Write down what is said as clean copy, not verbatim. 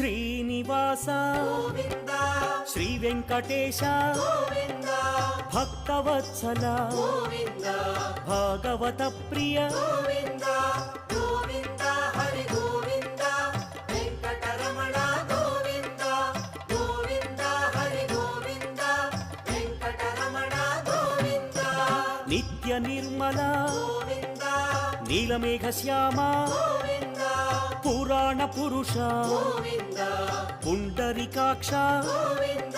శ్రీనివాస గోవింద శ్రీ వెంకటేశ గోవింద భక్తవత్సల గోవింద భాగవత ప్రియ గోవింద గోవింద హరి గోవింద వెంకటరమణ గోవింద గోవింద హరి గోవింద వెంకటరమణ గోవింద నిత్య నిర్మల గోవింద నీలమేఘ శ్యామ గోవింద పురాణ పురుష గోవింద పుండరీకాక్ష గోవింద